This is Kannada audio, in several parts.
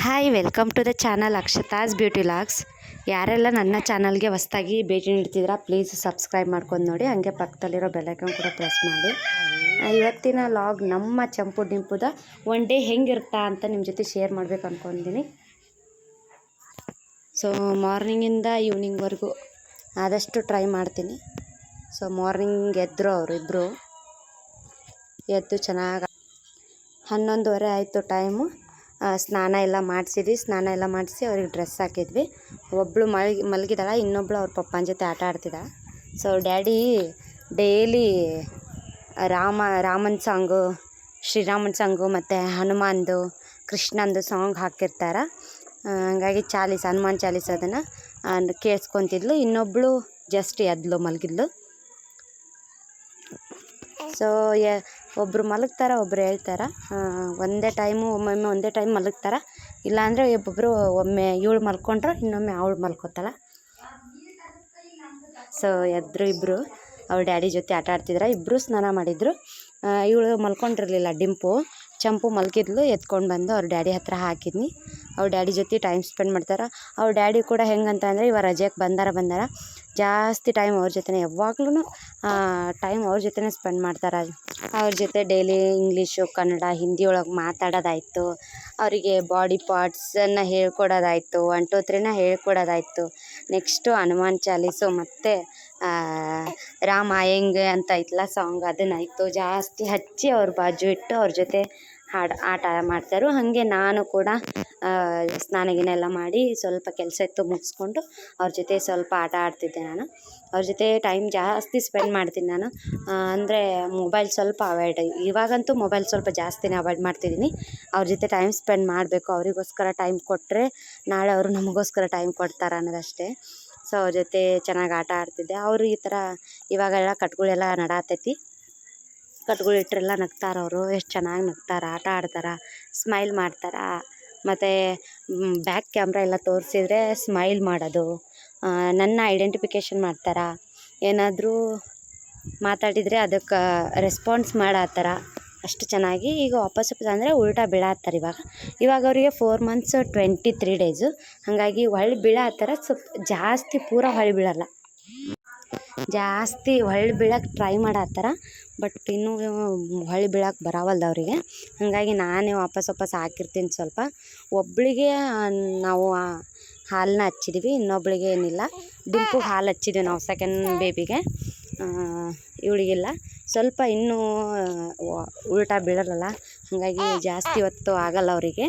Hi welcome to the channel Akshata's beauty logs. ಯಾರೆಲ್ಲ ನನ್ನ ಚಾನಲ್ಗೆ ಹೊಸದಾಗಿ ಭೇಟಿ ನೀಡ್ತಿದ್ದೀರಾ ಪ್ಲೀಸ್ ಸಬ್ಸ್ಕ್ರೈಬ್ ಮಾಡ್ಕೊಂಡು ನೋಡಿ, ಹಾಗೆ ಪಕ್ಕದಲ್ಲಿರೋ ಬೆಲ್ಲೈಕನ್ ಕೂಡ ಪ್ರೆಸ್ ಮಾಡಿ. ಇವತ್ತಿನ ಲಾಗ್ ನಮ್ಮ ಚಂಪು ಡಿಂಪುದ ಒನ್ ಡೇ ಹೆಂಗಿರುತ್ತಾ ಅಂತ ನಿಮ್ಮ ಜೊತೆ ಶೇರ್ ಮಾಡಬೇಕು ಅಂದ್ಕೊಂಡಿದ್ದೀನಿ. ಸೊ ಮಾರ್ನಿಂಗಿಂದ ಈವ್ನಿಂಗ್ವರೆಗೂ ಆದಷ್ಟು ಟ್ರೈ ಮಾಡ್ತೀನಿ. ಸೊ ಮಾರ್ನಿಂಗ್ ಎದ್ದರು ಅವರಿಬ್ಬರು ಎದ್ದು ಚೆನ್ನಾಗಿ 11:30 ಆಯಿತು ಟೈಮು. ಸ್ನಾನ ಎಲ್ಲ ಮಾಡಿಸಿ ಅವ್ರಿಗೆ ಡ್ರೆಸ್ ಹಾಕಿದ್ವಿ. ಒಬ್ಬಳು ಮಲಗಿದಾಳ, ಇನ್ನೊಬ್ಳು ಅವ್ರ ಪಪ್ಪನ ಜೊತೆ ಆಟ ಆಡ್ತಿದ್ದಾಳೆ. ಸೊ ಡ್ಯಾಡಿ ಡೈಲಿ ರಾಮನ ಸಾಂಗು, ಶ್ರೀರಾಮನ ಸಾಂಗು ಮತ್ತು ಹನುಮಾನ್ದು, ಕೃಷ್ಣಂದು ಸಾಂಗ್ ಹಾಕಿರ್ತಾರೆ. ಹಂಗಾಗಿ ಹನುಮಾನ್ ಚಾಲೀಸ್ ಅದನ್ನು ಕೇಳಿಸ್ಕೊತಿದ್ಲು. ಇನ್ನೊಬ್ಬಳು ಜಸ್ಟ್ ಎದ್ಲು ಮಲಗಿದ್ಲು. ಸೊ ಒಬ್ಬರು ಮಲಗ್ತಾರೆ, ಒಬ್ಬರು ಹೇಳ್ತಾರೆ. ಒಂದೇ ಟೈಮ್ ಮಲಗ್ತಾರೆ. ಇಲ್ಲಾಂದರೆ ಒಬ್ಬೊಬ್ಬರು ಒಮ್ಮೆ ಇವಳು ಮಲ್ಕೊಂಡ್ರೆ ಇನ್ನೊಮ್ಮೆ ಅವಳು ಮಲ್ಕೋತಾಳೆ. ಸೊ ಎದ್ರು ಇಬ್ಬರು ಅವ್ರ ಡ್ಯಾಡಿ ಜೊತೆ ಆಟ ಆಡ್ತಿದ್ರು. ಇಬ್ಬರು ಸ್ನಾನ ಮಾಡಿದರು. ಇವಳು ಮಲ್ಕೊಂಡಿರಲಿಲ್ಲ, ಚಂಪು ಮಲ್ಗಿದ್ಲು. ಎತ್ಕೊಂಡು ಬಂದು ಅವ್ರ ಡ್ಯಾಡಿ ಹತ್ರ ಹಾಕಿದ್ನಿ. ಅವ್ರ ಡ್ಯಾಡಿ ಜೊತೆ ಟೈಮ್ ಸ್ಪೆಂಡ್ ಮಾಡ್ತಾರೆ. ಅವ್ರ ಡ್ಯಾಡಿ ಕೂಡ ಹೆಂಗಂತ ಅಂದರೆ ಇವಾಗ ರಜೆಗೆ ಬಂದಾರ ಜಾಸ್ತಿ ಟೈಮ್ ಅವ್ರ ಜೊತೆ, ಯಾವಾಗ್ಲೂ ಟೈಮ್ ಅವ್ರ ಜೊತೆ ಸ್ಪೆಂಡ್ ಮಾಡ್ತಾರೆ. ಅವ್ರ ಜೊತೆ ಡೈಲಿ ಇಂಗ್ಲೀಷು, ಕನ್ನಡ, ಹಿಂದಿ ಒಳಗೆ ಮಾತಾಡೋದಾಯಿತು, ಅವರಿಗೆ ಬಾಡಿ ಪಾರ್ಟ್ಸನ್ನು ಹೇಳ್ಕೊಡೋದಾಯಿತು, 1 2 3 ಹೇಳ್ಕೊಡೋದಾಯಿತು. ನೆಕ್ಸ್ಟು ಹನುಮಾನ್ ಚಾಲೀಸು ಮತ್ತು ರಾಮ ಆಯಂಗೆ ಅಂತ ಐತಲ್ಲ ಸಾಂಗ್, ಅದನ್ನಾಯಿತು ಜಾಸ್ತಿ ಹಚ್ಚಿ ಅವ್ರ ಬಾಜು ಇಟ್ಟು ಅವ್ರ ಜೊತೆ ಆಟ ಮಾಡ್ತಾರೆ. ಹಾಗೆ ನಾನು ಕೂಡ ಸ್ನಾನ ಎಲ್ಲ ಮಾಡಿ ಸ್ವಲ್ಪ ಕೆಲಸ ಇತ್ತು ಮುಗಿಸ್ಕೊಂಡು ಅವ್ರ ಜೊತೆ ಸ್ವಲ್ಪ ಆಟ ಆಡ್ತಿದ್ದೆ. ನಾನು ಅವ್ರ ಜೊತೆ ಟೈಮ್ ಜಾಸ್ತಿ ಸ್ಪೆಂಡ್ ಮಾಡ್ತೀನಿ. ನಾನು ಅಂದರೆ ಮೊಬೈಲ್ ಸ್ವಲ್ಪ ಅವಾಯ್ಡ್, ಇವಾಗಂತೂ ಮೊಬೈಲ್ ಸ್ವಲ್ಪ ಜಾಸ್ತಿನೇ ಅವಾಯ್ಡ್ ಮಾಡ್ತಿದ್ದೀನಿ. ಅವ್ರ ಜೊತೆ ಟೈಮ್ ಸ್ಪೆಂಡ್ ಮಾಡಬೇಕು, ಅವರಿಗೋಸ್ಕರ ಟೈಮ್ ಕೊಟ್ಟರೆ ನಾಳೆ ಅವರು ನಮಗೋಸ್ಕರ ಟೈಮ್ ಕೊಡ್ತಾರೆ ಅನ್ನೋದಷ್ಟೇ. ಸೊ ಅವ್ರ ಜೊತೆ ಚೆನ್ನಾಗಿ ಆಟ ಆಡ್ತಿದ್ದೆ. ಅವರು ಈ ಥರ ಇವಾಗೆಲ್ಲ ಕಟ್ಗಳೆಲ್ಲ ನಡಾತೈತಿ. ಕಟ್ಗಳು ಇಟ್ಟರೆಲ್ಲ ನಗ್ತಾರೆ ಅವರು, ಎಷ್ಟು ಚೆನ್ನಾಗಿ ನಗ್ತಾರೆ, ಆಟ ಆಡ್ತಾರೆ, ಸ್ಮೈಲ್ ಮಾಡ್ತಾರೆ. ಮತ್ತು ಬ್ಯಾಕ್ ಕ್ಯಾಮ್ರಾ ಎಲ್ಲ ತೋರಿಸಿದ್ರೆ ಸ್ಮೈಲ್ ಮಾಡೋದು, ನನ್ನ ಐಡೆಂಟಿಫಿಕೇಷನ್ ಮಾಡ್ತಾರೆ. ಏನಾದರೂ ಮಾತಾಡಿದರೆ ಅದಕ್ಕೆ ರೆಸ್ಪಾನ್ಸ್ ಮಾಡತ್ತಾರ ಅಷ್ಟು ಚೆನ್ನಾಗಿ. ಈಗ ವಾಪಸ್ ಅಂದರೆ ಉಲ್ಟಾ ಬೀಳತ್ತಾರೆ. ಇವಾಗ ಅವರಿಗೆ 4 months 23 days. ಹಾಗಾಗಿ ಹೊಳ್ಳಿ ಬೀಳತ್ತರ. ಸ್ವಲ್ಪ ಜಾಸ್ತಿ ಪೂರ ಹೊಳ್ಳಿ ಬೀಳಲ್ಲ, ಜಾಸ್ತಿ ಹೊಳ್ಳಿ ಬೀಳಕ್ಕೆ ಟ್ರೈ ಮಾಡತ್ತಾರ. ಬಟ್ ಇನ್ನೂ ಹೊಳ್ಳಿ ಬೀಳಕ್ಕೆ ಬರವಲ್ದು ಅವರಿಗೆ. ಹಾಗಾಗಿ ನಾನೇ ವಾಪಸ್ ಹಾಕಿರ್ತೀನಿ ಸ್ವಲ್ಪ. ಒಬ್ಬಳಿಗೆ ನಾವು ಹಾಲನ್ನ ಹಚ್ಚಿದ್ವಿ, ಇನ್ನೊಬ್ಳಿಗೆ ಏನಿಲ್ಲ. ಡಿಂಪುಗೆ ಹಾಲು ಹಚ್ಚಿದ್ವಿ ನಾವು ಸೆಕೆಂಡ್ ಬೇಬಿಗೆ, ಇವಳಿಗಿಲ್ಲ. ಸ್ವಲ್ಪ ಇನ್ನೂ ಉಲ್ಟಾ ಬೀಳಲ್ಲ, ಹಾಗಾಗಿ ಜಾಸ್ತಿ ಹೊತ್ತು ಆಗಲ್ಲ ಅವರಿಗೆ.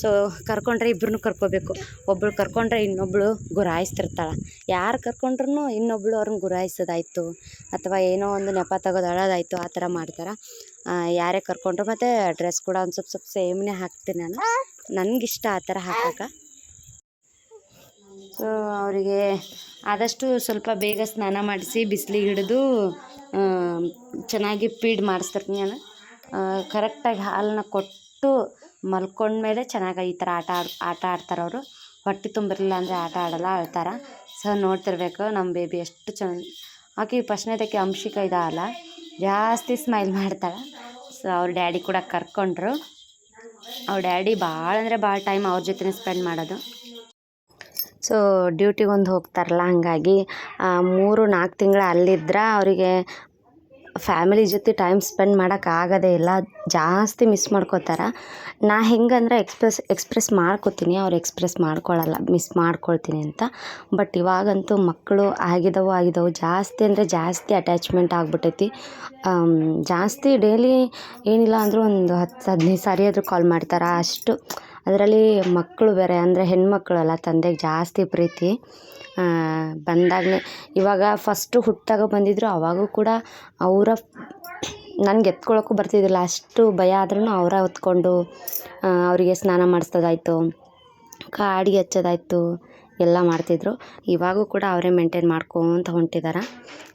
ಸೊ ಕರ್ಕೊಂಡ್ರೆ ಇಬ್ಬರನ್ನೂ ಕರ್ಕೋಬೇಕು. ಒಬ್ಬಳು ಕರ್ಕೊಂಡ್ರೆ ಇನ್ನೊಬ್ಬಳು ಗುರಾಯಿಸ್ತಿರ್ತಾಳೆ. ಯಾರು ಕರ್ಕೊಂಡ್ರೂ ಇನ್ನೊಬ್ಬಳು ಅವ್ರನ್ನ ಗುರಾಯಿಸೋದಾಯಿತು, ಅಥವಾ ಏನೋ ಒಂದು ನೆಪ ತೆಗೆದು ಅಳೋದಾಯಿತು, ಆ ಥರ ಮಾಡ್ತಾರೆ. ಯಾರೇ ಕರ್ಕೊಂಡ್ರು. ಮತ್ತು ಡ್ರೆಸ್ ಕೂಡ ಒಂದು ಸ್ವಲ್ಪ ಸೇಮ್ನೇ ಹಾಕ್ತೀನಿ ನಾನು, ನನಗಿಷ್ಟ ಆ ಥರ ಹಾಕೋಕೆ. ಸೊ ಅವರಿಗೆ ಆದಷ್ಟು ಸ್ವಲ್ಪ ಬೇಗ ಸ್ನಾನ ಮಾಡಿಸಿ ಬಿಸಿಲಿಗೆ ಹಿಡಿದು ಚೆನ್ನಾಗಿ ಫೀಡ್ ಮಾಡಿಸ್ತಿರ್ತೀನಿ ನಾನು. ಕರೆಕ್ಟಾಗಿ ಹಾಲನ್ನ ಕೊಟ್ಟು ಮಲ್ಕೊಂಡ್ಮೇಲೆ ಚೆನ್ನಾಗಿ ಈ ಥರ ಆಟ ಆಡ್ತಾರೆ ಅವರು. ಹೊಟ್ಟೆ ತುಂಬಿರಲಿಲ್ಲ ಅಂದರೆ ಆಟ ಆಡಲ್ಲ, ಅಳ್ತಾರೆ. ಸೊ ನೋಡ್ತಿರ್ಬೇಕು ನಮ್ಮ ಬೇಬಿ ಎಷ್ಟು ಆಕೆ ಫಸ್ಟ್ನೇದಕ್ಕೆ ಅಂಶಿಕ ಇದಲ್ಲ, ಜಾಸ್ತಿ ಸ್ಮೈಲ್ ಮಾಡ್ತಾಳೆ. ಸೊ ಅವ್ರ ಡ್ಯಾಡಿ ಕೂಡ ಕರ್ಕೊಂಡ್ರು. ಅವ್ರ ಡ್ಯಾಡಿ ಭಾಳ ಅಂದರೆ ಭಾಳ ಟೈಮ್ ಅವ್ರ ಜೊತೆ ಸ್ಪೆಂಡ್ ಮಾಡೋದು. ಸೊ ಡ್ಯೂಟಿಗೊಂದು ಹೋಗ್ತಾರಲ್ಲ, ಹಾಗಾಗಿ 3-4 ತಿಂಗಳು ಅಲ್ಲಿದ್ರೆ ಅವರಿಗೆ ಫ್ಯಾಮಿಲಿ ಜೊತೆ ಟೈಮ್ ಸ್ಪೆಂಡ್ ಮಾಡೋಕ್ಕಾಗೋದೇ ಇಲ್ಲ, ಜಾಸ್ತಿ ಮಿಸ್ ಮಾಡ್ಕೋತಾರೆ. ನಾ ಹೆಂಗಂದ್ರೆ ಎಕ್ಸ್ಪ್ರೆಸ್ ಮಾಡ್ಕೋತೀನಿ, ಅವ್ರು ಎಕ್ಸ್ಪ್ರೆಸ್ ಮಾಡ್ಕೊಳ್ಳಲ್ಲ, ಮಿಸ್ ಮಾಡ್ಕೊಳ್ತೀನಿ ಅಂತ. ಬಟ್ ಇವಾಗಂತೂ ಮಕ್ಕಳು ಆಗಿದವು ಜಾಸ್ತಿ ಅಂದರೆ ಜಾಸ್ತಿ ಅಟ್ಯಾಚ್ಮೆಂಟ್ ಆಗಿಬಿಟ್ಟೈತಿ. ಜಾಸ್ತಿ ಡೈಲಿ ಏನಿಲ್ಲ ಅಂದರೂ ಒಂದು 10-15 ಸಾರಿ ಆದರೂ ಕಾಲ್ ಮಾಡ್ತಾರೆ ಅಷ್ಟು. ಅದರಲ್ಲಿ ಮಕ್ಕಳು ಬೇರೆ ಅಂದರೆ ಹೆಣ್ಮಕ್ಳಲ್ಲ, ತಂದೆಗೆ ಜಾಸ್ತಿ ಪ್ರೀತಿ. ಬಂದಾಗಲೇ ಇವಾಗ ಫಸ್ಟು ಹುಟ್ಟಾಗ ಬಂದಿದ್ರು, ಅವಾಗೂ ಕೂಡ ನನಗೆ ಎತ್ಕೊಳ್ಳೋಕ್ಕೂ ಬರ್ತಿದ್ದಿಲ್ಲ, ಅಷ್ಟು ಭಯ ಆದ್ರೂ ಅವರ ಹೊತ್ಕೊಂಡು ಅವರಿಗೆ ಸ್ನಾನ ಮಾಡಿಸೋದಾಯ್ತು, ಕಾಡಿಗೆ ಹಚ್ಚೋದಾಯ್ತು ಎಲ್ಲ ಮಾಡ್ತಿದ್ರು. ಇವಾಗೂ ಕೂಡ ಅವರೇ ಮೇಂಟೈನ್ ಮಾಡ್ಕೊತ ಹೊಂಟಿದ್ದಾರೆ.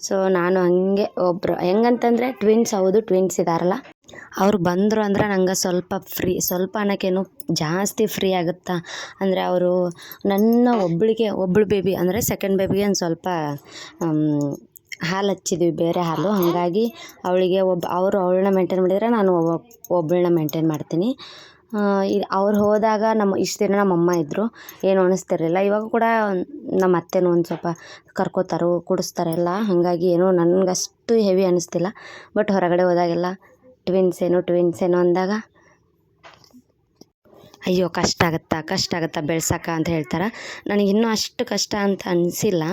ಸೊ ನಾನು ಹಂಗೆ ಒಬ್ಬರು ಹೆಂಗಂತಂದರೆ ಟ್ವಿನ್ಸ್ ಇದ್ದಾರಲ್ಲ, ಅವ್ರು ಬಂದರು ಅಂದ್ರೆ ನಂಗೆ ಸ್ವಲ್ಪ ಅನ್ನೋಕ್ಕೇನು ಜಾಸ್ತಿ ಫ್ರೀ ಆಗುತ್ತಾ. ಅಂದರೆ ಅವರು ಒಬ್ಬಳು ಬೇಬಿ ಅಂದರೆ ಸೆಕೆಂಡ್ ಬೇಬಿಗೆ ಒಂದು ಸ್ವಲ್ಪ ಹಾಲು ಹಚ್ಚಿದ್ವಿ, ಬೇರೆ ಹಾಲು. ಹಾಗಾಗಿ ಅವಳಿಗೆ ಅವಳನ್ನ ಮೇಂಟೈನ್ ಮಾಡಿದರೆ ನಾನು ಒಬ್ಬಳನ್ನ ಮೇಂಟೈನ್ ಮಾಡ್ತೀನಿ. ಅವ್ರು ಹೋದಾಗ ಇಷ್ಟು ದಿನ ನಮ್ಮಮ್ಮ ಇದ್ದರು, ಏನು ಅನಿಸ್ತಿರಲಿಲ್ಲ. ಇವಾಗ ಕೂಡ ನಮ್ಮ ಅತ್ತೆನೂ ಒಂದು ಸ್ವಲ್ಪ ಕರ್ಕೋತಾರೋ ಕುಡಿಸ್ತಾರೆ ಎಲ್ಲ, ಹಾಗಾಗಿ ಏನೋ ನನಗಷ್ಟು ಹೆವಿ ಅನ್ನಿಸ್ತಿಲ್ಲ. ಬಟ್ ಹೊರಗಡೆ ಹೋದಾಗೆಲ್ಲ ಟ್ವಿನ್ಸ್ ಏನೋ ಅಂದಾಗ ಅಯ್ಯೋ ಕಷ್ಟ ಆಗುತ್ತಾ ಬೆಳ್ಸೋಕೆ ಅಂತ ಹೇಳ್ತಾರೆ. ನನಗಿನ್ನೂ ಅಷ್ಟು ಕಷ್ಟ ಅಂತ ಅನಿಸಿಲ್ಲ.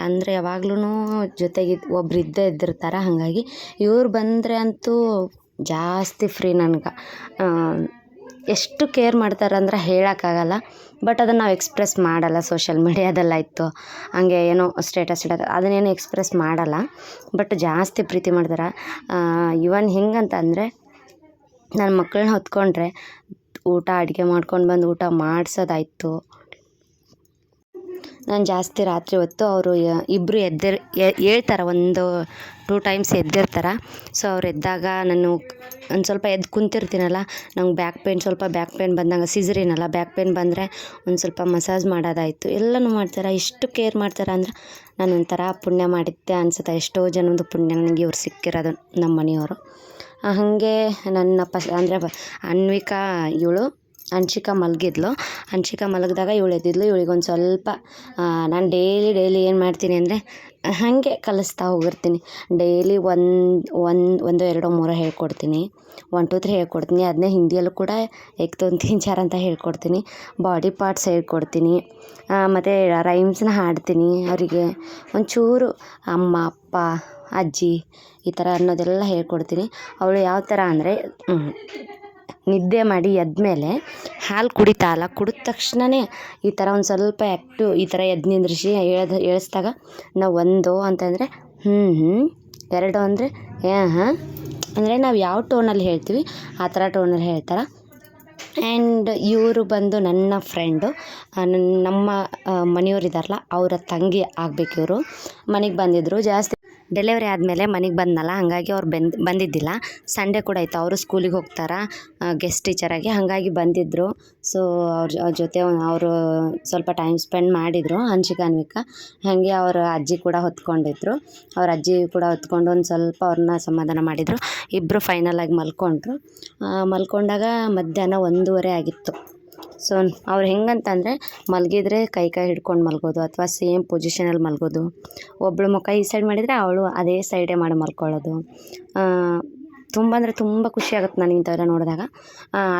ಅಂದರೆ ಯಾವಾಗ್ಲೂ ಜೊತೆಗೆ ಒಬ್ರು ಇದ್ದಿರ್ತಾರೆ. ಹಾಗಾಗಿ ಇವ್ರು ಬಂದರೆ ಅಂತೂ ಜಾಸ್ತಿ ಫ್ರೀ ನನಗೆ. ಎಷ್ಟು ಕೇರ್ ಮಾಡ್ತಾರೆ ಅಂದ್ರೆ ಹೇಳೋಕ್ಕಾಗಲ್ಲ. ಬಟ್ ಅದನ್ನು ನಾವು ಎಕ್ಸ್ಪ್ರೆಸ್ ಮಾಡಲ್ಲ. ಸೋಷಿಯಲ್ ಮೀಡಿಯಾದೆಲ್ಲ ಇತ್ತು ಹಂಗೆ ಏನೋ ಸ್ಟೇಟಸ್ ಇಡೋದು, ಅದನ್ನೇನು ಎಕ್ಸ್ಪ್ರೆಸ್ ಮಾಡಲ್ಲ. ಬಟ್ ಜಾಸ್ತಿ ಪ್ರೀತಿ ಮಾಡ್ತಾರೆ. ಇವನ್ ಹೆಂಗಂತ ಅಂದರೆ ನನ್ನ ಮಕ್ಕಳನ್ನ ಹೊತ್ಕೊಂಡ್ರೆ ಅಡುಗೆ ಮಾಡ್ಕೊಂಡು ಬಂದು ಊಟ ಮಾಡಿಸೋದಾಯ್ತು. ನಾನು ಜಾಸ್ತಿ ರಾತ್ರಿ ಹೊತ್ತು ಅವರು ಇಬ್ಬರು ಹೇಳ್ತಾರೆ, 2 ಟೈಮ್ಸ್ ಎದ್ದಿರ್ತಾರೆ. ಸೊ ಅವ್ರು ಎದ್ದಾಗ ನಾನು ಒಂದು ಸ್ವಲ್ಪ ಎದ್ದು ಕುಂತಿರ್ತೀನಲ್ಲ, ನಂಗೆ ಬ್ಯಾಕ್ ಪೇನ್ ಬಂದಂಗೆ, ಸಿಸರಿನಲ್ಲ ಬ್ಯಾಕ್ ಪೇನ್ ಬಂದರೆ ಒಂದು ಸ್ವಲ್ಪ ಮಸಾಜ್ ಮಾಡೋದಾಯಿತು, ಎಲ್ಲನೂ ಮಾಡ್ತಾರೆ. ಇಷ್ಟು ಕೇರ್ ಮಾಡ್ತಾರೆ ಅಂದ್ರೆ ನಾನು ಒಂಥರ ಪುಣ್ಯ ಮಾಡಿದ್ದೆ ಅನ್ಸುತ್ತೆ. ಎಷ್ಟೋ ಜನದ ಪುಣ್ಯ ನನಗೆ ಇವ್ರು ಸಿಕ್ಕಿರೋದು, ನಮ್ಮ ಮನೆಯವರು. ಹಾಗೆ ನನ್ನ ಅಂದರೆ ಅನ್ವಿಕಾ ಅಂಶಿಕಾ ಮಲಗಿದಾಗ ಇವಳು ಎದ್ದಿದ್ಲು. ಇವಳಿಗೊಂದು ಸ್ವಲ್ಪ ನಾನು ಡೈಲಿ ಏನು ಮಾಡ್ತೀನಿ ಅಂದರೆ ಹಾಗೆ ಕಲಿಸ್ತಾ ಹೋಗಿರ್ತೀನಿ. ಡೈಲಿ 1 2 3 ಹೇಳ್ಕೊಡ್ತೀನಿ, 1 2 3 ಹೇಳ್ಕೊಡ್ತೀನಿ. ಅದನ್ನೇ ಹಿಂದಿಯಲ್ಲೂ ಕೂಡ 1 2 3 4 ಅಂತ ಹೇಳ್ಕೊಡ್ತೀನಿ. ಬಾಡಿ ಪಾರ್ಟ್ಸ್ ಹೇಳ್ಕೊಡ್ತೀನಿ, ಮತ್ತು ರೈಮ್ಸ್ನ ಹಾಡ್ತೀನಿ. ಅವರಿಗೆ ಒಂಚೂರು ಅಮ್ಮ ಅಪ್ಪ ಅಜ್ಜಿ ಈ ಥರ ಅನ್ನೋದೆಲ್ಲ ಹೇಳ್ಕೊಡ್ತೀನಿ. ಅವಳು ಯಾವ ಥರ ಅಂದರೆ ನಿದ್ದೆ ಮಾಡಿ ಎದ್ಮೇಲೆ ಹಾಲು ಕುಡಿತಾಳ, ಕುಡಿದ ತಕ್ಷಣವೇ ಈ ಥರ ಒಂದು ಸ್ವಲ್ಪ ಆ್ಯಕ್ಟಿವ್, ಈ ಥರ ಎದ್ದು ನಿಂದ್ರಿಸಿ ಏಳಿಸ್ದಾಗ ನಾವು 1 ಅಂತಂದರೆ 2 ಅಂದರೆ ಹಾಂ ಅಂದರೆ ನಾವು ಯಾವ ಟೋನಲ್ಲಿ ಹೇಳ್ತೀವಿ ಆ ಥರ ಟೋನಲ್ಲಿ ಹೇಳ್ತಾರೆ. ಆ್ಯಂಡ್ ಇವರು ಬಂದು ನನ್ನ ಫ್ರೆಂಡು, ನಮ್ಮ ಮನೆಯವರಿದಾರಲ್ಲ ಅವರ ತಂಗಿ ಆಗಬೇಕು. ಇವರು ಮನೆಗೆ ಬಂದಿದ್ದರು. ಜಾಸ್ತಿ ಡೆಲಿವರಿ ಆದಮೇಲೆ ಮನೆಗೆ ಬಂದನಲ್ಲ, ಹಾಗಾಗಿ ಅವ್ರು ಬಂದಿದ್ದಿಲ್ಲ. ಸಂಡೇ ಕೂಡ ಇತ್ತು, ಅವರು ಸ್ಕೂಲಿಗೆ ಹೋಗ್ತಾರೆ ಗೆಸ್ಟ್ ಟೀಚರಾಗಿ, ಹಾಗಾಗಿ ಬಂದಿದ್ದರು. ಸೊ ಅವ್ರ ಜೊತೆ ಅವರು ಸ್ವಲ್ಪ ಟೈಮ್ ಸ್ಪೆಂಡ್ ಮಾಡಿದರು, ಅನ್ವಿಕಾ. ಹಾಗೆ ಅವರ ಅಜ್ಜಿ ಕೂಡ ಹೊತ್ಕೊಂಡಿದ್ರು. ಅವ್ರ ಅಜ್ಜಿ ಕೂಡ ಹೊತ್ಕೊಂಡು ಒಂದು ಸ್ವಲ್ಪ ಅವ್ರನ್ನ ಸಮಾಧಾನ ಮಾಡಿದರು. ಇಬ್ಬರು ಫೈನಲಾಗಿ ಮಲ್ಕೊಂಡಾಗ ಮಧ್ಯಾಹ್ನ 1:15 ಆಗಿತ್ತು. ಸೊ ಅವ್ರು ಹೆಂಗಂತಂದರೆ ಮಲಗಿದ್ರೆ ಕೈ ಹಿಡ್ಕೊಂಡು ಮಲ್ಗೋದು, ಅಥವಾ ಸೇಮ್ ಪೊಸಿಷನಲ್ಲಿ ಮಲ್ಗೋದು. ಒಬ್ಬಳು ಮುಖ ಈ ಸೈಡ್ ಮಾಡಿದರೆ ಅವಳು ಅದೇ ಸೈಡೇ ಮಾಡಿ ಮಲ್ಕೊಳ್ಳೋದು. ತುಂಬ ಅಂದರೆ ತುಂಬ ಖುಷಿ ಆಗುತ್ತೆ ನನಗೆ ಇಂಥವೆಲ್ಲ ನೋಡಿದಾಗ.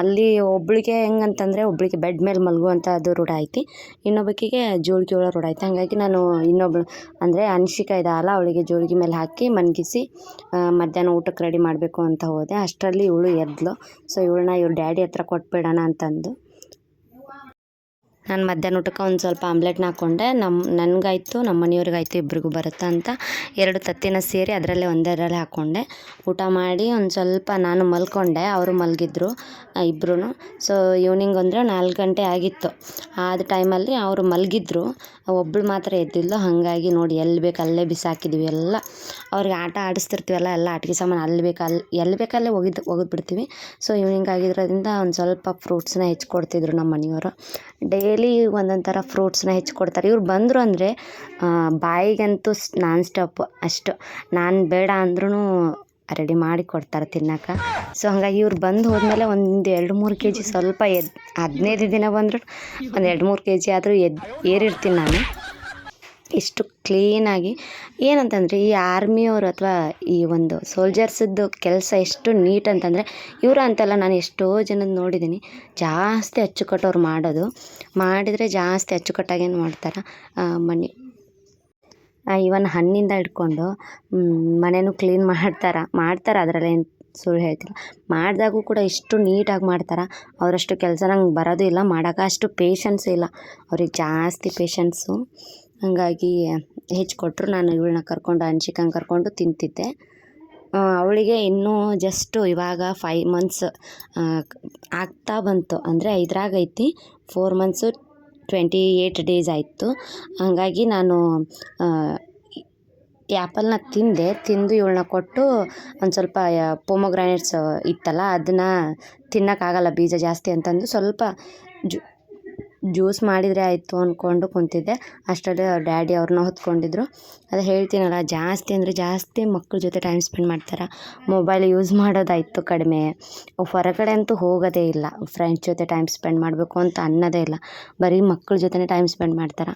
ಅಲ್ಲಿ ಒಬ್ಬಳಿಗೆ ಹೆಂಗಂತಂದರೆ ಒಬ್ಬಳಿಗೆ ಬೆಡ್ ಮೇಲೆ ಮಲಗುವಂಥದ್ದು ರೂಢ ಐತಿ, ಇನ್ನೊಬ್ಬಕಿಗೆ ಜೋಳಿಗೆ ಒಳಗೆ ರೂಢ ಐತಿ. ಹಾಗಾಗಿ ನಾನು ಇನ್ನೊಬ್ಳು ಅಂದರೆ ಅನ್ಶಿಕಾ ಇದಲ್ಲ, ಅವಳಿಗೆ ಜೋಳಿಗೆ ಮೇಲೆ ಹಾಕಿ ಮಲಗಿಸಿ ಮಧ್ಯಾಹ್ನ ಊಟಕ್ಕೆ ರೆಡಿ ಮಾಡಬೇಕು ಅಂತ ಹೋದೆ. ಅಷ್ಟರಲ್ಲಿ ಇವಳು ಎದ್ಲು. ಸೊ ಇವಳನ್ನ ಇವ್ರ ಡ್ಯಾಡಿ ಹತ್ರ ಕೊಟ್ಬಿಡೋಣ ಅಂತಂದು ನಾನು ಮಧ್ಯಾಹ್ನ ಊಟಕ್ಕೆ ಒಂದು ಸ್ವಲ್ಪ ಆಮ್ಲೆಟ್ನ ಹಾಕ್ಕೊಂಡೆ. ನನಗಾಯ್ತು, ನಮ್ಮ ಮನೆಯವ್ರಿಗಾಯ್ತು, ಇಬ್ರಿಗೂ ಬರುತ್ತಾ ಅಂತ 2 ತತ್ತಿನ ಸೇರಿ ಅದರಲ್ಲೇ ಒಂದರಲ್ಲೇ ಹಾಕ್ಕೊಂಡೆ. ಊಟ ಮಾಡಿ ಒಂದು ಸ್ವಲ್ಪ ನಾನು ಮಲ್ಕೊಂಡೆ, ಅವರು ಮಲಗಿದ್ರು ಇಬ್ಬರೂ. ಸೊ ಈವ್ನಿಂಗ್ ಅಂದರೆ 4 ಗಂಟೆ ಆಗಿತ್ತು. ಆದ ಟೈಮಲ್ಲಿ ಅವರು ಮಲಗಿದ್ರು, ಒಬ್ಬಳು ಮಾತ್ರ ಎದ್ದಿದ್ಲು. ಹಾಗಾಗಿ ನೋಡಿ ಎಲ್ಲಿ ಬೇಕು ಅಲ್ಲೇ ಬಿಸಾಕಿದ್ವಿ ಎಲ್ಲ. ಅವ್ರಿಗೆ ಆಟ ಆಡಿಸ್ತಿರ್ತೀವಲ್ಲ, ಎಲ್ಲ ಆಟಿಕೆ ಸಾಮಾನು ಎಲ್ಲಿ ಬೇಕಲ್ಲೇ ಒಗೆದು ಬಿಡ್ತೀವಿ. ಸೊ ಈವ್ನಿಂಗ್ ಆಗಿರೋದ್ರಿಂದ ಒಂದು ಸ್ವಲ್ಪ ಫ್ರೂಟ್ಸ್ನ ಹೆಚ್ಚಿಕೊಡ್ತಿದ್ರು ನಮ್ಮ ಮನೆಯವರು. ಡೈಲಿ ಒಂದೊಂದು ಥರ ಫ್ರೂಟ್ಸ್ನ ಹೆಚ್ಚಿಕೊಡ್ತಾರೆ. ಇವ್ರು ಬಂದರು ಅಂದರೆ ಬಾಯಿಗಂತೂ ನಾನ್ ಸ್ಟಾಪ್ ಅಷ್ಟು. ನಾನು ಬೇಡ ಅಂದ್ರೂ ರೆಡಿ ಮಾಡಿ ಕೊಡ್ತಾರೆ ತಿನ್ನೋಕೆ. ಸೊ ಹಾಗಾಗಿ ಇವ್ರು ಬಂದು ಹೋದ್ಮೇಲೆ ಒಂದು 2-3 kg ಸ್ವಲ್ಪ 15 ದಿನ ಬಂದರೂ ಒಂದು 2-3 kg ಆದರೂ ಏರಿರ್ತೀನಿ ನಾನು. ಇಷ್ಟು ಕ್ಲೀನಾಗಿ ಏನಂತಂದರೆ ಈ ಆರ್ಮಿಯವರು ಅಥವಾ ಈ ಒಂದು ಸೋಲ್ಜರ್ಸದ್ದು ಕೆಲಸ ಎಷ್ಟು ನೀಟ್ ಅಂತಂದರೆ, ಇವರು ಅಂತೆಲ್ಲ ನಾನು ಎಷ್ಟೋ ಜನದ ನೋಡಿದ್ದೀನಿ. ಜಾಸ್ತಿ ಅಚ್ಚುಕಟ್ಟವ್ರು ಮಾಡಿದರೆ ಜಾಸ್ತಿ ಅಚ್ಚುಕಟ್ಟಾಗೇನು ಮಾಡ್ತಾರೆ. ಇವನ್ ಹಣ್ಣಿಂದ ಹಿಡ್ಕೊಂಡು ಮನೆಯೂ ಕ್ಲೀನ್ ಮಾಡ್ತಾರೆ. ಅದರಲ್ಲೇನು ಸುಳ್ಳು ಹೇಳ್ತಿಲ್ಲ. ಮಾಡಿದಾಗೂ ಕೂಡ ಎಷ್ಟು ನೀಟಾಗಿ ಮಾಡ್ತಾರೆ. ಅವರಷ್ಟು ಕೆಲಸ ನಂಗೆ ಬರೋದು ಇಲ್ಲ ಮಾಡೋಕೆ, ಅಷ್ಟು ಪೇಷನ್ಸ್ ಇಲ್ಲ ಅವ್ರಿಗೆ, ಜಾಸ್ತಿ ಪೇಷನ್ಸು. ಹಾಗಾಗಿ ಹೆಚ್ಚಿಕೊಟ್ರು. ನಾನು ಇವಳನ್ನ ಅನ್ಶಿಕಂಗೆ ಕರ್ಕೊಂಡು ತಿಂತಿದ್ದೆ. ಅವಳಿಗೆ ಇನ್ನೂ ಜಸ್ಟು ಇವಾಗ 5 months ಆಗ್ತಾ ಬಂತು, ಅಂದರೆ 5 4 months 28 days ಆಯಿತು. ಹಾಗಾಗಿ ನಾನು ಆ್ಯಪಲ್ನ ತಿಂದು ಇವಳನ್ನ ಕೊಟ್ಟು ಒಂದು ಸ್ವಲ್ಪ ಪೊಮೊಗ್ರಾನೇಟ್ಸ್ ಇತ್ತಲ್ಲ, ಅದನ್ನು ತಿನ್ನೋಕ್ಕಾಗಲ್ಲ ಬೀಜ ಜಾಸ್ತಿ ಅಂತಂದು ಸ್ವಲ್ಪ ಜ್ಯೂಸ್ ಮಾಡಿದರೆ ಆಯಿತು ಅಂದ್ಕೊಂಡು ಕುಂತಿದ್ದೆ. ಅಷ್ಟರಲ್ಲಿ ಅವ್ರ ಡ್ಯಾಡಿ ಅವ್ರನ್ನ ಹೊತ್ಕೊಂಡಿದ್ರು. ಅದು ಹೇಳ್ತೀನಲ್ಲ, ಜಾಸ್ತಿ ಅಂದರೆ ಜಾಸ್ತಿ ಮಕ್ಳ ಜೊತೆ ಟೈಮ್ ಸ್ಪೆಂಡ್ ಮಾಡ್ತಾರೆ. ಮೊಬೈಲ್ ಯೂಸ್ ಮಾಡೋದಾಯಿತು ಕಡಿಮೆ, ಹೊರಗಡೆ ಅಂತೂ ಹೋಗೋದೇ ಇಲ್ಲ. ಫ್ರೆಂಡ್ಸ್ ಜೊತೆ ಟೈಮ್ ಸ್ಪೆಂಡ್ ಮಾಡಬೇಕು ಅಂತ ಅನ್ನೋದೇ ಇಲ್ಲ, ಬರೀ ಮಕ್ಳ ಜೊತೆನೇ ಟೈಮ್ ಸ್ಪೆಂಡ್ ಮಾಡ್ತಾರೆ.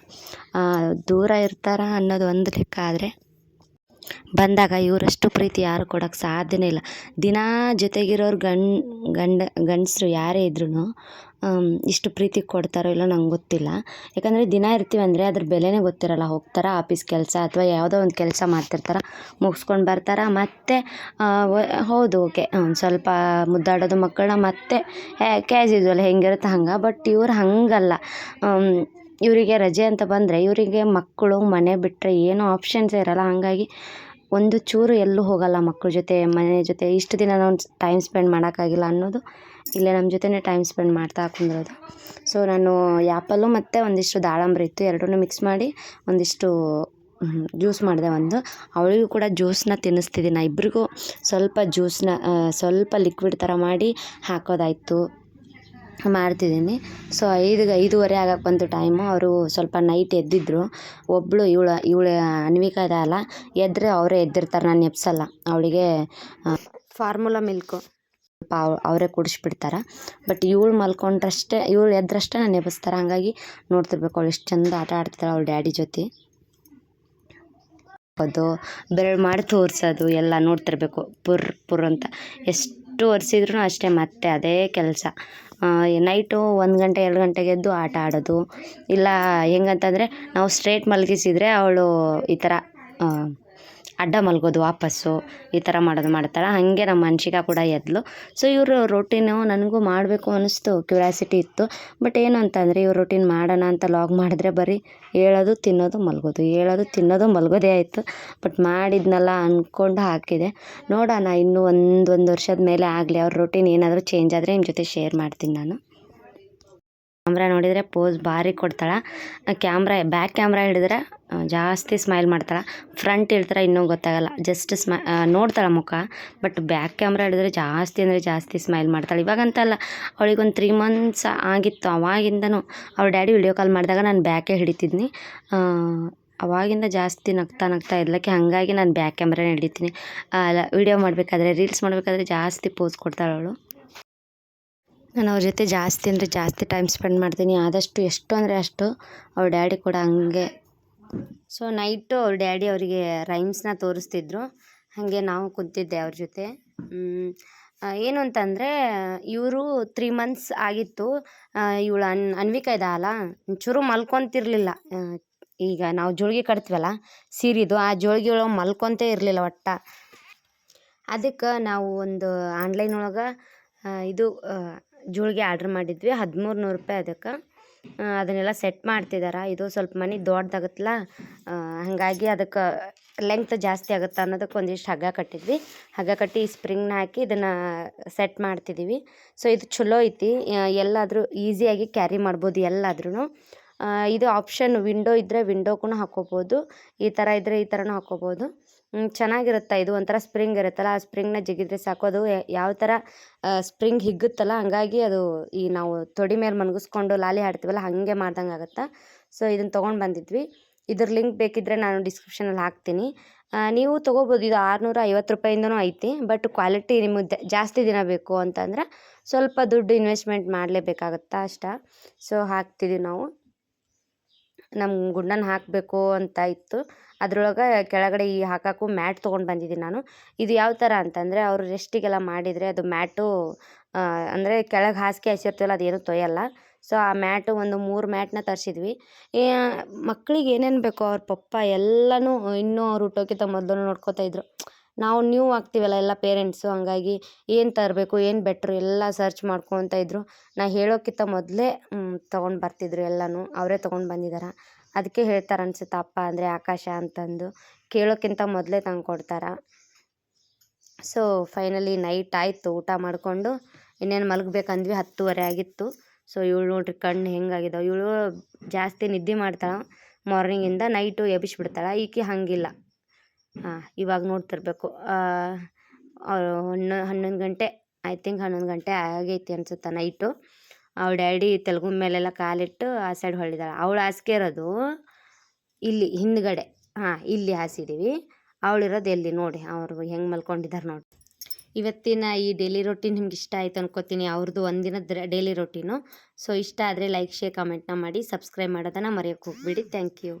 ದೂರ ಇರ್ತಾರ ಅನ್ನೋದು ಒಂದು ಲೆಕ್ಕ, ಆದರೆ ಬಂದಾಗ ಇವರಷ್ಟು ಪ್ರೀತಿ ಯಾರು ಕೊಡೋಕ್ಕೆ ಸಾಧ್ಯನೇ ಇಲ್ಲ. ದಿನಾ ಜೊತೆಗಿರೋರು ಗಂಡಸರು ಯಾರೇ ಇದ್ರೂ ಇಷ್ಟು ಪ್ರೀತಿ ಕೊಡ್ತಾರೋ ಇಲ್ಲ ನಂಗೆ ಗೊತ್ತಿಲ್ಲ. ಯಾಕಂದರೆ ದಿನ ಇರ್ತೀವಿ ಅಂದರೆ ಅದ್ರ ಬೆಲೆನೇ ಗೊತ್ತಿರಲ್ಲ. ಹೋಗ್ತಾರೆ ಆಫೀಸ್ ಕೆಲಸ ಅಥವಾ ಯಾವುದೋ ಒಂದು ಕೆಲಸ ಮಾಡ್ತಿರ್ತಾರೆ, ಮುಗಿಸ್ಕೊಂಡು ಬರ್ತಾರೆ, ಮತ್ತೆ ಹೌದು ಓಕೆ ಸ್ವಲ್ಪ ಮುದ್ದಾಡೋದು ಮಕ್ಕಳನ್ನ, ಮತ್ತೆ ಕ್ಯಾಸ್ ಯೂಸ್ವಲ್ ಹೆಂಗಿರುತ್ತೆ ಹಂಗೆ. ಬಟ್ ಇವ್ರು ಹಂಗಲ್ಲ. ಇವರಿಗೆ ರಜೆ ಅಂತ ಬಂದರೆ ಇವರಿಗೆ ಮಕ್ಕಳು ಮನೆ ಬಿಟ್ಟರೆ ಏನೂ ಆಪ್ಷನ್ಸೇ ಇರಲ್ಲ. ಹಾಗಾಗಿ ಒಂದು ಚೂರು ಎಲ್ಲೂ ಹೋಗಲ್ಲ ಮಕ್ಕಳ ಜೊತೆ, ಮನೆ ಜೊತೆ. ಇಷ್ಟು ದಿನ ನಾವು ಟೈಮ್ ಸ್ಪೆಂಡ್ ಮಾಡೋಕ್ಕಾಗಿಲ್ಲ ಅನ್ನೋದು ಇಲ್ಲೇ ನಮ್ಮ ಜೊತೆನೇ ಟೈಮ್ ಸ್ಪೆಂಡ್ ಮಾಡ್ತಾ ಕುಂದಿರೋದು. ಸೊ ನಾನು ಆ್ಯಪಲ್ಲು ಮತ್ತು ಒಂದಿಷ್ಟು ದಾಳಂಬ್ರಿ ಇತ್ತು, ಎರಡನ್ನೂ ಮಿಕ್ಸ್ ಮಾಡಿ ಒಂದಿಷ್ಟು ಜ್ಯೂಸ್ ಮಾಡಿದೆ. ಅವಳಿಗೂ ಕೂಡ ಜ್ಯೂಸನ್ನ ತಿನ್ನಿಸ್ತಿದ್ದೀನಿ. ಇಬ್ಬರಿಗೂ ಸ್ವಲ್ಪ ಜ್ಯೂಸನ್ನ ಸ್ವಲ್ಪ ಲಿಕ್ವಿಡ್ ಥರ ಮಾಡಿ ಹಾಕೋದಾಯಿತು ಮಾಡ್ತಿದ್ದೀನಿ. ಸೊ 5:05 ಆಗಕ್ಕೆ ಬಂತು ಟೈಮು. ಅವರು ಸ್ವಲ್ಪ ನೈಟ್ ಎದ್ದಿದ್ರು. ಒಬ್ಬಳು ಇವಳು ಅನ್ವಿಕಾ ಇದಲ್ಲ, ಎದ್ದರೆ ಅವರೇ ಎದ್ದಿರ್ತಾರೆ, ನಾನು ಎಬ್ಸಲ್ಲ. ಅವಳಿಗೆ ಫಾರ್ಮುಲಾ ಮಿಲ್ಕು ಸ್ವಲ್ಪ ಅವರೇ ಕುಡಿಸ್ಬಿಡ್ತಾರೆ. ಬಟ್ ಇವಳು ಮಲ್ಕೊಂಡ್ರಷ್ಟೇ, ಇವಳು ಎದ್ರಷ್ಟೇ ನಾನು ಎಬ್ಬಿಸ್ತಾರೆ. ಹಾಗಾಗಿ ನೋಡ್ತಿರ್ಬೇಕು ಅವಳು ಎಷ್ಟು ಚಂದ ಆಟ ಆಡ್ತಿದ್ದಾಳೆ ಅವಳ ಡ್ಯಾಡಿ ಜೊತೆ. ಅದು ಬೆರಳು ಮಾಡಿ ತೋರಿಸೋದು ಎಲ್ಲ ನೋಡ್ತಿರ್ಬೇಕು, ಪುರ್ ಅಂತ. ಎಷ್ಟು ಒರೆಸಿದ್ರು ಅಷ್ಟೇ, ಮತ್ತೆ ಅದೇ ಕೆಲಸ. ನೈಟು 1 ಗಂಟೆ 2 ಗಂಟೆಗೆ ಎದ್ದು ಆಟ ಆಡೋದು. ಇಲ್ಲ ಹೆಂಗಂತಂದರೆ ನಾವು ಸ್ಟ್ರೇಟ್ ಮಲಗಿಸಿದ್ರೆ ಅವಳು ಈ ಥರ ಅಡ್ಡ ಮಲಗೋದು ವಾಪಸ್ಸು, ಈ ಥರ ಮಾಡ್ತಾಳೆ. ಹಾಗೆ ನಮ್ಮ ಮನ್ಷಿಕ ಕೂಡ ಎದ್ಲು. ಸೊ ಇವರು ರೊಟೀನು ನನಗೂ ಮಾಡಬೇಕು ಅನ್ನಿಸ್ತು, ಕ್ಯೂರಿಯಾಸಿಟಿ ಇತ್ತು. ಬಟ್ ಏನು ಅಂತಂದರೆ ಇವ್ರು ರೊಟೀನ್ ಮಾಡೋಣ ಅಂತ ಲಾಗ್ ಮಾಡಿದ್ರೆ ಬರೀ ಹೇಳೋದು ತಿನ್ನೋದು ಮಲಗೋದು, ಹೇಳೋದು ತಿನ್ನೋದು ಮಲಗೋದೇ ಆಯಿತು. ಬಟ್ ಮಾಡಿದ್ನಲ್ಲ ಅಂದ್ಕೊಂಡು ಹಾಕಿದೆ. ನೋಡೋಣ ಇನ್ನೂ ಒಂದು ವರ್ಷದ ಮೇಲೆ ಆಗಲಿ, ಅವ್ರ ರೊಟೀನ್ ಏನಾದರೂ ಚೇಂಜ್ ಆದರೆ ನಿಮ್ಮ ಜೊತೆ ಶೇರ್ ಮಾಡ್ತೀನಿ ನಾನು. ಕ್ಯಾಮ್ರಾ ನೋಡಿದರೆ ಪೋಸ್ ಭಾರಿ ಕೊಡ್ತಾಳೆ. ಬ್ಯಾಕ್ ಕ್ಯಾಮ್ರಾ ಹಿಡಿದ್ರೆ ಜಾಸ್ತಿ ಸ್ಮೈಲ್ ಮಾಡ್ತಾಳೆ. ಫ್ರಂಟ್ ಇಳ್ತಾರೆ ಇನ್ನೂ ಗೊತ್ತಾಗಲ್ಲ, ಜಸ್ಟ್ ನೋಡ್ತಾಳೆ ಮುಖ. ಬಟ್ ಬ್ಯಾಕ್ ಕ್ಯಾಮ್ರಾ ಹಿಡಿದ್ರೆ ಜಾಸ್ತಿ ಅಂದರೆ ಜಾಸ್ತಿ ಸ್ಮೈಲ್ ಮಾಡ್ತಾಳೆ. ಇವಾಗಂತಲ್ಲ, ಅವಳಿಗೊಂದು 3 months ಆಗಿತ್ತು. ಅವಾಗಿಂದನೂ ಅವ್ರ ಡ್ಯಾಡಿ ವಿಡಿಯೋ ಕಾಲ್ ಮಾಡಿದಾಗ ನಾನು ಬ್ಯಾಕೇ ಹಿಡಿತಿದ್ನಿ. ಅವಾಗಿಂದ ಜಾಸ್ತಿ ನಗ್ತಾ ಇದ್ಲಕ್ಕೆ. ಹಾಗಾಗಿ ನಾನು ಬ್ಯಾಕ್ ಕ್ಯಾಮ್ರಾನೇ ಹಿಡಿತೀನಿ. ವಿಡಿಯೋ ಮಾಡಬೇಕಾದ್ರೆ, ರೀಲ್ಸ್ ಮಾಡಬೇಕಾದ್ರೆ ಜಾಸ್ತಿ ಪೋಸ್ ಕೊಡ್ತಾಳೆ ಅವಳು. ನಾನು ಅವ್ರ ಜೊತೆ ಜಾಸ್ತಿ ಅಂದರೆ ಜಾಸ್ತಿ ಟೈಮ್ ಸ್ಪೆಂಡ್ ಮಾಡ್ತೀನಿ. ಆದಷ್ಟು ಎಷ್ಟು ಅಂದರೆ ಅಷ್ಟು. ಅವ್ರ ಡ್ಯಾಡಿ ಕೂಡ ಹಂಗೆ. ಸೊ ನೈಟು ಅವ್ರ ಡ್ಯಾಡಿ ಅವರಿಗೆ ರೈಮ್ಸ್ನ ತೋರಿಸ್ತಿದ್ರು, ಹಾಗೆ ನಾವು ಕೂತಿದ್ದೆ ಅವ್ರ ಜೊತೆ. ಏನು ಅಂತಂದರೆ ಇವರು 3 months ಆಗಿತ್ತು. ಇವಳು ಅನ್ವಿಕಾ ಇದಲ್ಲ, ಚೂರು ಮಲ್ಕೊತಿರ್ಲಿಲ್ಲ. ಈಗ ನಾವು ಜೋಳಿಗೆ ಕಟ್ತೀವಲ್ಲ ಸೀರೆದು, ಆ ಜೋಳಿಗೆ ಒಳಗೆ ಮಲ್ಕೊತೇ ಇರಲಿಲ್ಲ ಒಟ್ಟ. ಅದಕ್ಕೆ ನಾವು ಒಂದು ಆನ್ಲೈನ್ ಒಳಗೆ ಇದು ಜೋಳಿಗೆ ಆರ್ಡ್ರ್ ಮಾಡಿದ್ವಿ, 1300 ರೂಪಾಯಿ ಅದಕ್ಕೆ. ಅದನ್ನೆಲ್ಲ ಸೆಟ್ ಮಾಡ್ತಿದ್ದಾರೆ. ಇದು ಸ್ವಲ್ಪ ಮನೆ ದೊಡ್ಡದಾಗತ್ತಲ್ಲ, ಹಾಗಾಗಿ ಅದಕ್ಕೆ ಲೆಂತ್ ಜಾಸ್ತಿ ಆಗುತ್ತೆ ಅನ್ನೋದಕ್ಕೆ ಒಂದಿಷ್ಟು ಹಗ್ಗ ಕಟ್ಟಿದ್ವಿ. ಹಗ್ಗ ಕಟ್ಟಿ ಸ್ಪ್ರಿಂಗ್ನ ಹಾಕಿ ಇದನ್ನು ಸೆಟ್ ಮಾಡ್ತಿದ್ದೀವಿ. ಸೊ ಇದು ಚಲೋ ಐತಿ, ಎಲ್ಲಾದರೂ ಈಸಿಯಾಗಿ ಕ್ಯಾರಿ ಮಾಡ್ಬೋದು ಎಲ್ಲಾದ್ರೂ. ಇದು ಆಪ್ಷನ್ ವಿಂಡೋ ಇದ್ದರೆ ವಿಂಡೋಗೂ ಹಾಕ್ಕೋಬೋದು, ಈ ಥರ ಇದ್ದರೆ ಈ ಥರನೂ ಹಾಕ್ಕೋಬೋದು. ಚೆನ್ನಾಗಿರುತ್ತೆ. ಇದು ಒಂಥರ ಸ್ಪ್ರಿಂಗ್ ಇರುತ್ತಲ್ಲ, ಆ ಸ್ಪ್ರಿಂಗ್ನ ಜಿಗಿದ್ರೆ ಸಾಕು. ಅದು ಯಾವ ಥರ ಸ್ಪ್ರಿಂಗ್ ಹಿಗ್ಗುತ್ತಲ್ಲ, ಹಂಗಾಗಿ ಅದು ಈ ನಾವು ತೊಡೆ ಮೇಲೆ ಮಲಗಿಸ್ಕೊಂಡು ಲಾಲಿ ಹಾಡ್ತೀವಲ್ಲ ಹಾಗೆ ಮಾಡ್ದಂಗೆ ಆಗುತ್ತೆ. ಸೊ ಇದನ್ನು ತೊಗೊಂಡು ಬಂದಿದ್ವಿ. ಇದ್ರ ಲಿಂಕ್ ಬೇಕಿದ್ದರೆ ನಾನು ಡಿಸ್ಕ್ರಿಪ್ಷನಲ್ಲಿ ಹಾಕ್ತೀನಿ, ನೀವು ತೊಗೋಬೋದು. ಇದು 650 ರೂಪಾಯಿಂದನೂ ಐತಿ. ಬಟ್ ಕ್ವಾಲಿಟಿ ನಿಮಗೆ ಜಾಸ್ತಿ ದಿನ ಬೇಕು ಅಂತಂದ್ರೆ ಸ್ವಲ್ಪ ದುಡ್ಡು ಇನ್ವೆಸ್ಟ್ಮೆಂಟ್ ಮಾಡಲೇಬೇಕಾಗತ್ತಾ ಅಷ್ಟೇ. ಸೊ ಹಾಕ್ತಿದ್ದೀವಿ ನಾವು. ನಮ್ಮ ಗುಂಡನ್ನ ಹಾಕಬೇಕು ಅಂತ ಇತ್ತು. ಅದ್ರೊಳಗೆ ಕೆಳಗಡೆ ಈ ಹಾಕೋಕ್ಕೂ ಮ್ಯಾಟ್ ತೊಗೊಂಡು ಬಂದಿದ್ದೀನಿ ನಾನು. ಇದು ಯಾವ ಥರ ಅಂತಂದರೆ ಅವರು ರೆಸ್ಟಿಗೆಲ್ಲ ಮಾಡಿದರೆ ಅದು ಮ್ಯಾಟು ಅಂದರೆ ಕೆಳಗೆ ಹಾಸಿಗೆ ಹಸಿರ್ತೀವಲ್ಲ ಅದೇನು ತೊಯ್ಯಲ್ಲ. ಸೊ ಆ ಮ್ಯಾಟು ಒಂದು 3 ಮ್ಯಾಟ್ನ ತರಿಸಿದ್ವಿ. ಮಕ್ಳಿಗೆ ಏನೇನು ಬೇಕೋ ಅವ್ರ ಪಪ್ಪ ಎಲ್ಲನೂ ಇನ್ನೂ ಅವ್ರು ಹುಟ್ಟೋಕ್ಕಿಂತ ಮೊದಲು ನೋಡ್ಕೋತಾ ಇದ್ರು. ನಾವು ನ್ಯೂ ಆಗ್ತೀವಲ್ಲ ಎಲ್ಲ ಪೇರೆಂಟ್ಸು, ಹಂಗಾಗಿ ಏನು ತರಬೇಕು ಏನು ಬೆಟ್ರು ಎಲ್ಲ ಸರ್ಚ್ ಮಾಡ್ಕೊತ ಇದ್ರು. ನಾ ಹೇಳೋಕ್ಕಿಂತ ಮೊದಲೇ ತೊಗೊಂಡು ಬರ್ತಿದ್ರು ಎಲ್ಲನೂ, ಅವರೇ ತೊಗೊಂಡು ಬಂದಿದ್ದಾರೆ. ಅದಕ್ಕೆ ಹೇಳ್ತಾರೆ ಅನ್ಸುತ್ತೆ ಅಪ್ಪ ಅಂದರೆ ಆಕಾಶ ಅಂತಂದು, ಕೇಳೋಕ್ಕಿಂತ ಮೊದಲೇ ತಂದು ಕೊಡ್ತಾರೆ. ಸೊ ಫೈನಲಿ ನೈಟ್ ಆಯಿತು, ಊಟ ಮಾಡಿಕೊಂಡು ಇನ್ನೇನು ಮಲಗಬೇಕಂದ್ವಿ. 10:30 ಆಗಿತ್ತು. ಸೊ ಇವಳು ನೋಡ್ರಿ ಕಣ್ಣು ಹೆಂಗಾಗಿದ್ದಾವೆ. ಇವಳು ಜಾಸ್ತಿ ನಿದ್ದೆ ಮಾಡ್ತಾಳೆ ಮಾರ್ನಿಂಗಿಂದ, ನೈಟು ಎಬ್ಬಿಸ್ಬಿಡ್ತಾಳೆ. ಈಕೆ ಹಾಗಿಲ್ಲ. ಇವಾಗ ನೋಡ್ತಿರ್ಬೇಕು, 11 ಗಂಟೆ, ಐ ಥಿಂಕ್ 11 ಗಂಟೆ ಆಗೈತಿ ಅನ್ಸುತ್ತೆ ನೈಟು. ಅವ್ಳ ಡ್ಯಾಡಿ ತೆಲುಗು ಮೇಲೆಲ್ಲ ಕಾಲಿಟ್ಟು ಆ ಸೈಡ್ ಹೊಳಿದಾಳೆ. ಅವಳು ಹಾಸಿಗೆ ಇರೋದು ಇಲ್ಲಿ ಹಿಂದ್ಗಡೆ, ಹಾಂ ಇಲ್ಲಿ ಹಾಸಿದ್ದೀವಿ. ಅವಳಿರೋದು ಎಲ್ಲಿ ನೋಡಿ, ಅವರು ಹೆಂಗೆ ಮಲ್ಕೊಂಡಿದ್ದಾರೆ ನೋಡಿ. ಇವತ್ತಿನ ಈ ಡೈಲಿ ರೊಟೀನ್ ನಿಮ್ಗೆ ಇಷ್ಟ ಆಯ್ತು ಅನ್ಕೋತೀನಿ. ಅವ್ರದ್ದು ಒಂದಿನದ ಡೈಲಿ ರೊಟೀನು. ಸೊ ಇಷ್ಟ ಆದರೆ ಲೈಕ್, ಶೇರ್, ಕಮೆಂಟ್ನ ಮಾಡಿ, ಸಬ್ಸ್ಕ್ರೈಬ್ ಮಾಡೋದನ್ನು ಮರೆಯೋಕ್ಕೆ ಹೋಗ್ಬೇಡಿ. Thank you.